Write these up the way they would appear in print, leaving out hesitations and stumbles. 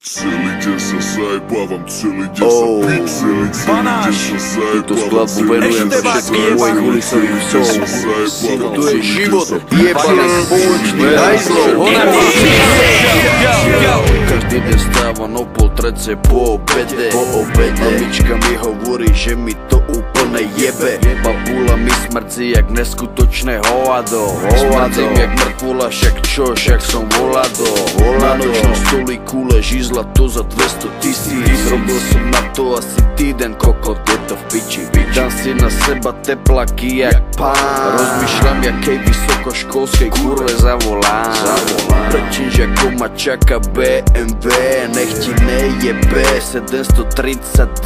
Celý deň sa zajebávam, celý deň sa piť, celý deň sa zajebávam. Túto skladbu venujem všetkým mojich ulicových psov. To je život, jebaný spoločný hajzlov. Každý deň stávam o 2:30 po obede. Mamička mi hovorí, že mi to úplne jebe. Babula mi smrdí jak neskutočné hovado. Smrdím jak mŕtvola, však čo, však som volado. Na nočnom stolíku leží zlato za 200 000. Robil som na to asi týden, kokot, je to v piči. Dám si na seba teplaky jak pán. Rozmýšľam, jakej vysokoškolskej kurve zavolám. Prečíš, ako ma čaká BMW. Nech ti nejebe 730D.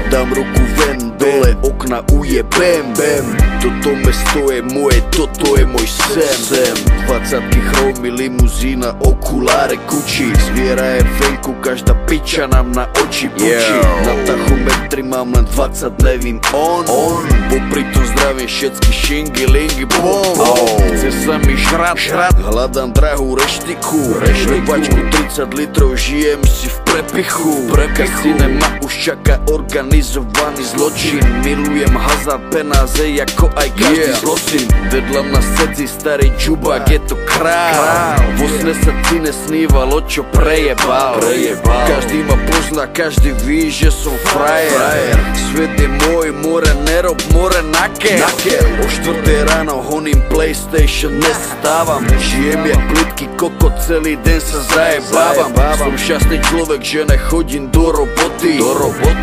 Dám ruku ven, dole okna ujebem. Toto mesto je moje, toto je môj sen. 20-ky chromy, limuzína, okuláre, kuči. Zviera je venku, každá piča nám na oči pučí. Na tachometri mám len 20, nevím on. Popri tom zdravím všetky šingy, lingy, bom. Chce sa mi žrať, hľadám drahú reštiku. Vačku 30 litrov, žijem si v prepichu. Kasíne ma už čaká organizovaný zločin. Milujem hazard, penáze, ako aj každý zločin. Vedľa mňa sedí starý džubák, je to král. Vo sne sa ti nesnívalo, čo prejebal. Každý ma pozná, každý ví, že som frajer. Svet je môj, more nerob, more nake. O 4 ráno honím PlayStation, nestávam. Žijem jak plitky koko, celý deň sa zajebávam. Som šťastný človek, že nechodím do roboty.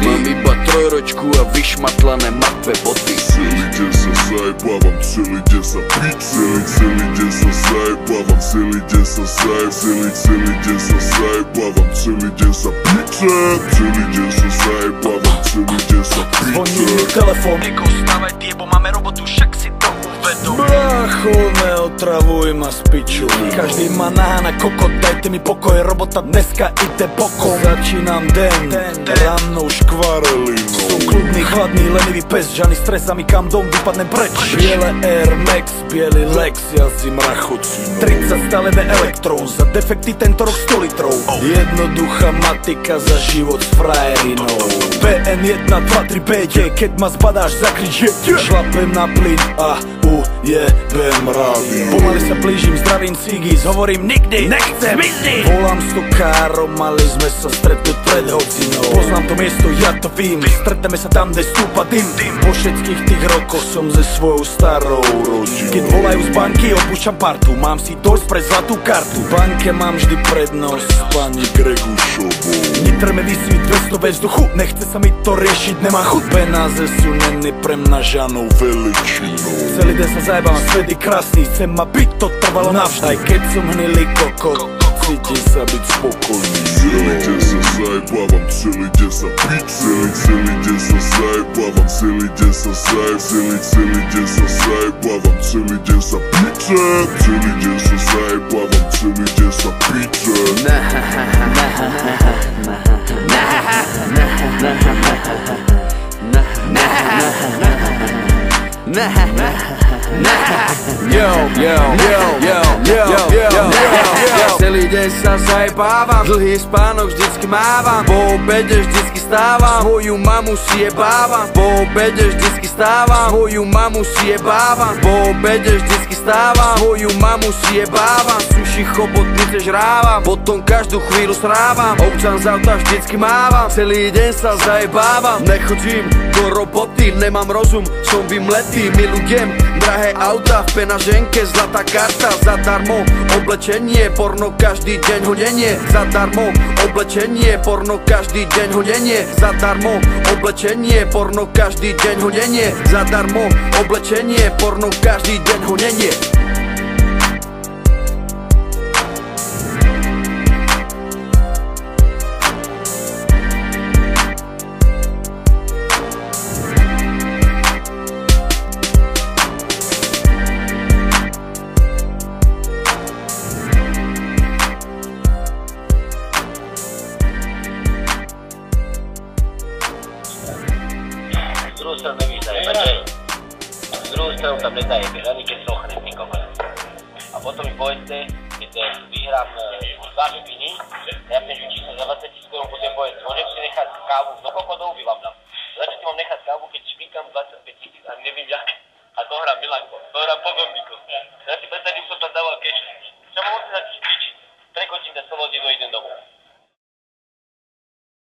Mám iba trojročku a vyšmatlané mŕtve boty. Celý deň sa zajebávam, celý deň sa piť, celý deň sa zajebávam, celý deň sa celý deň sa zajebávam, celý deň sa piť, celý deň sa zajebávam, celý deň sa piť. Zvoní mi telefón, Eko, vstávaj ty, bo máme robotu, však si to uvedom. Brácho, neotravuj ma z piču. Každý ma nahána, kokot, dajte mi pokoj, robota dneska ide bokom. Začínam den, rannou škvarelinou. Som kľudný, chladný, lenivý pes, žiadny stres a mi kam dom vypadnem preč. Biele Air Max, bielý Lex, jazdím rachocinou. 30 stalené elektrov, za defekty tento rok 100 litrov. Jednoduchá matika za život s frajerinou. PN1, 2, 3, BD, keď ma zbadáš, zakrič je. Šlapem na plyn a ujebem rádio. Pomaly sa blížim, zdravím Sigis, hovorím nikdy, nechcem izdy. Volám stokárom, mali sme sa stretnúť pred hocinou. Poznám to miesto, ja to vím, stretneme sa tam, kde stúpa dym. Po všetkých tých rokoch som ze svojou starou rodinou. Keď volajú z banky, opúšťam partu, mám si dojsť pre zlatú kartu. V banke mám vždy prednosť s pani Gregušovou. Nitrme vysí 200 ve vzduchu, nechce sa mi to riešiť, nemá chuť. Penáze sú neny pre mňa žanou veličinou. Celý deň sa zajebávam, svet je krásny, chcem ma byť, to trvalo navždy. Aj keď som hnilý kokot, cítim sa byť spokojný. Celý deň sa zajebávam, celý deň sa piť, celý deň sa zajebávam, celý deň sa celý deň sa zajebávam, celý deň sa piť, celý deň sa zajebávam, celý deň sa piť. Celý deň sa zajebávam, dlhý spánok vždycky mávam. Po obede vždycky stávam, svoju mamu si jebávam. Po obede vždycky stávam, svoju mamu si jebávam. Po obede vždycky stávam, svoju mamu si jebávam. Suši chobotnice žrávam, potom každú chvíľu srávam. Ovčan z auta vždycky mávam, celý deň sa zajebávam. Nechodím do roboty, nemám rozum, som vymletý. Milujem drahé auta, v penaženke zlatá karta. Zadarmo oblečenie, porno každý deň hodenie. Zadarmo oblečenie, porno každý deň hodenie. Zadarmo oblečenie, porno každý deň hodenie. Zadarmo oblečenie, porno každý deň hodenie. Z druhou stranu tam nezajebeš, ani keď sochne nikomu. A potom mi povedzte, keď vyhrám 2 špiny, ja 5 či kávu, za koľko do vám dám. Začať ti mám nechať kávu, keď špíkam 25 000 a nevím jak.